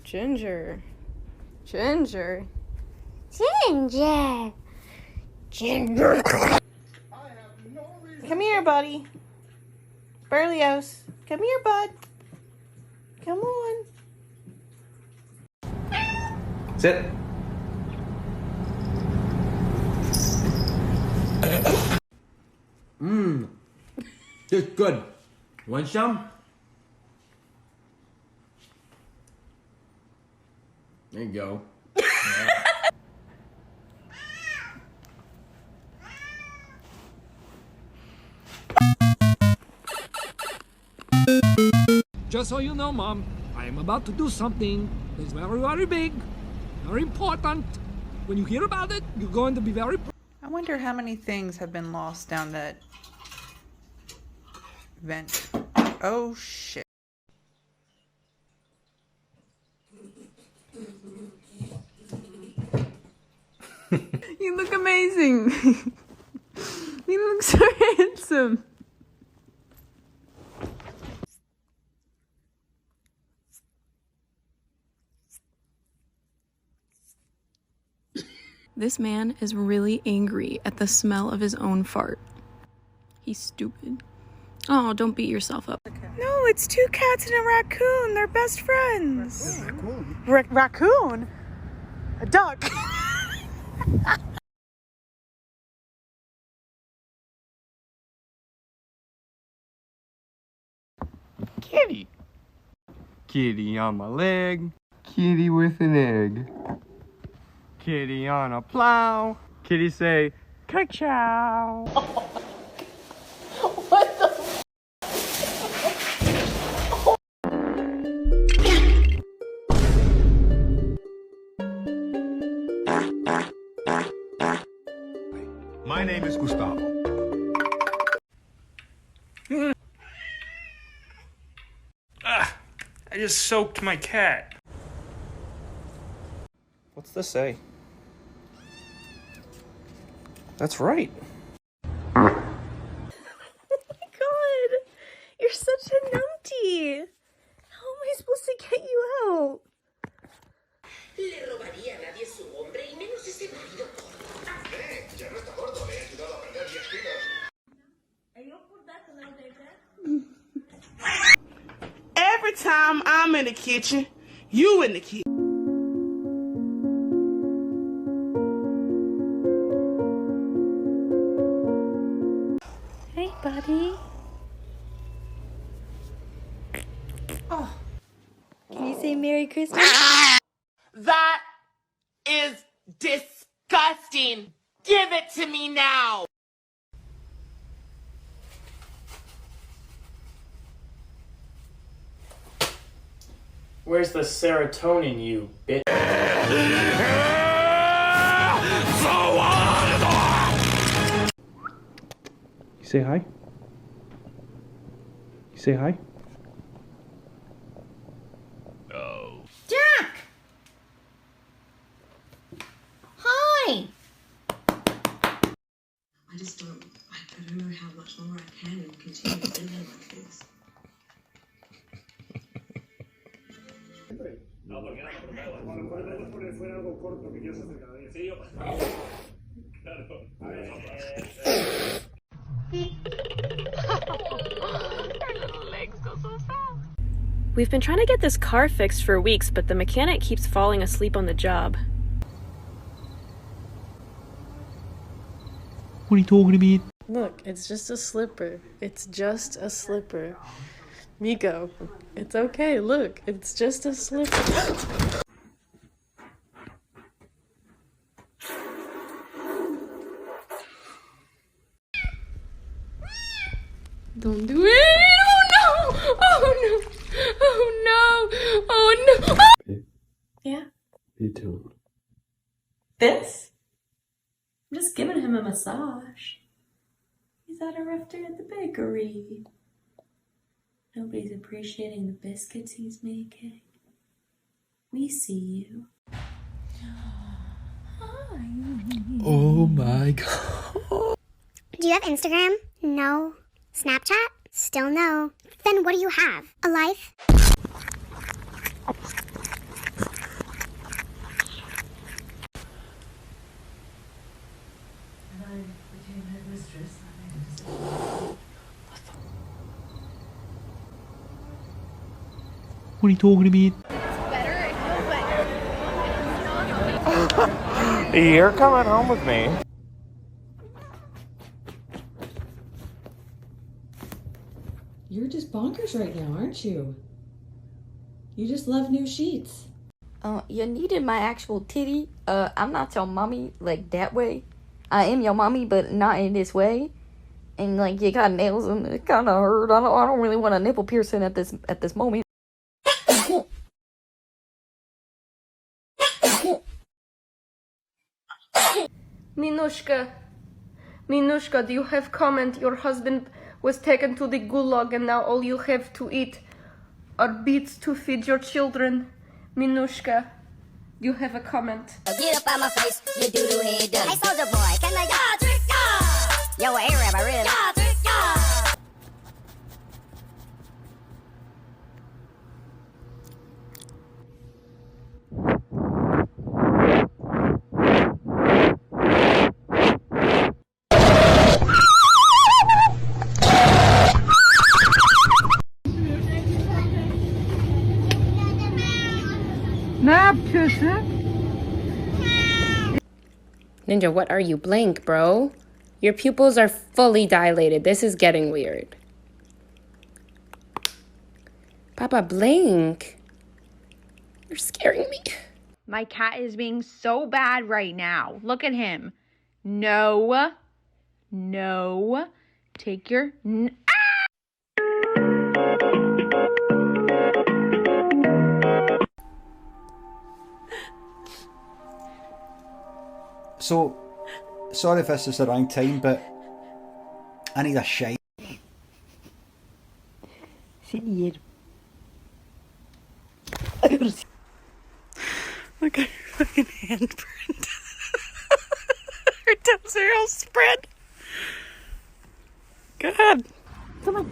Ginger. Ginger. Ginger. Ginger. Come here, buddy. Berlioz. Come here, bud. Come on. Sit. It's good. Want some? There you go. Just so you know, Mom, I am about to do something that's very, very big, very important. When you hear about it, you're going to be very... I wonder how many things have been lost down that vent. Oh, shit. You look amazing. You look so handsome. This man is really angry at the smell of his own fart. He's stupid. Oh, don't beat yourself up. No, it's two cats and a raccoon. They're best friends. Raccoon? Raccoon? A duck. Kitty. Kitty on my leg. Kitty with an egg. Kitty on a plow. Kitty say, ka-chow. What the? My name is Gustavo. I just soaked my cat. What's this say? That's right. Oh my god! You're such a numpty! How am I supposed to get you out? Le robaría a nadie su hombre y menos ese marido corto. Ya no está gordo, le he ayudado a perder 10 kilos. Every time I'm in the kitchen, you in the kitchen. Hey, buddy. Oh. Can you say Merry Christmas? That is disgusting. Give it to me now. Where's the serotonin, you bitch? You say hi? You say hi? Oh. Jack! Hi! I just don't, I don't know how much longer I can continue living like this. We've been trying to get this car fixed for weeks, but the mechanic keeps falling asleep on the job. What are you talking about? Look, it's just a slipper. It's just a slipper. Miko, it's okay. Look, it's just a slipper. Don't do it! Oh no! Oh no! Oh no! Oh no! Babe, Yeah? what are you doing? This? I'm just giving him a massage. He's had a rough day at the bakery. Nobody's appreciating the biscuits he's making. We see you. Hi. Oh my god. Do you have Instagram? No. Snapchat? Still no. Then what do you have? A life? What are you talking about? You're coming home with me. You're just bonkers right now, aren't you? You just love new sheets. You needed my actual titty. I'm not your mommy, like, that way. I am your mommy, but not in this way. And, like, you got nails and it kind of hurt. I don't really want a nipple piercing at this moment. Minushka, do you have comment? Your husband was taken to the gulag and now all you have to eat are beets to feed your children. Minushka, do you have a comment? Get up on my face, you doo-doo head done. Hey, soldier boy, can I Yo, a Arab, I really Ninja, what are you? Blank, bro. Your pupils are fully dilated. This is getting weird. Papa, blink. You're scaring me. My cat is being so bad right now. Look at him. No. No. Take your... So, sorry if this is the wrong time, but I need a shite. Sit here. Look at her fucking handprint. Her toes are all spread. God. Come on.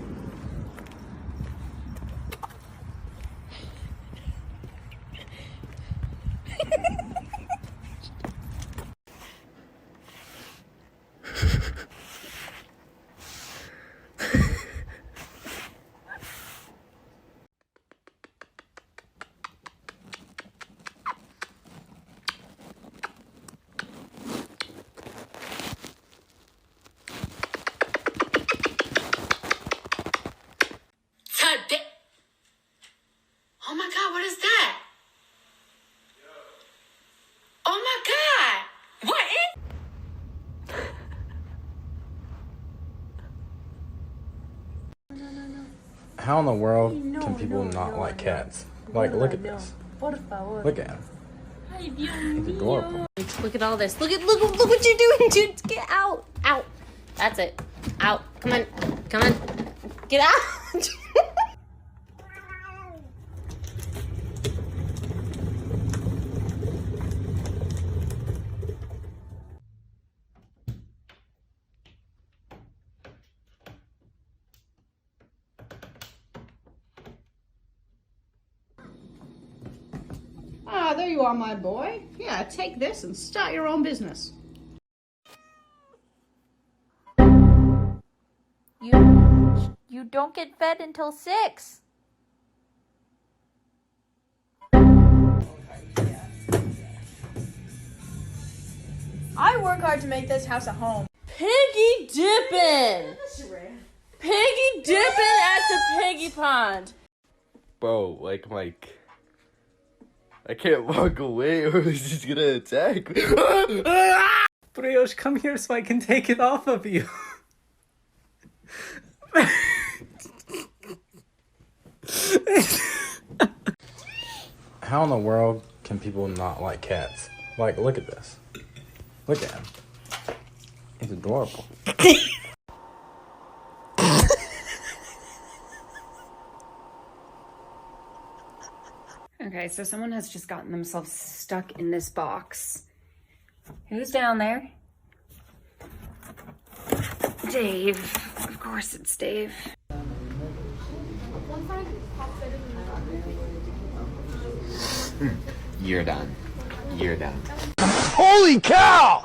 Oh my God, what is that? Oh my God! What is... How in the world can people not like cats? Like, look at this. Look at him. He's adorable. Look at all this. Look what you're doing, dude. Get out. Out. That's it. Out. Come on. Come on. Get out. Ah, there you are, my boy. Yeah, take this and start your own business. You don't get fed until 6. I work hard to make this house a home. Piggy dipping! Piggy dipping at the piggy pond. Bro, like, I can't walk away or he's just gonna attack me. Brioche, come here so I can take it off of you. How in the world can people not like cats? Like, look at this. Look at him. He's adorable. Okay, so someone has just gotten themselves stuck in this box. Who's down there? Dave. Of course it's Dave. You're done. You're done. Holy cow!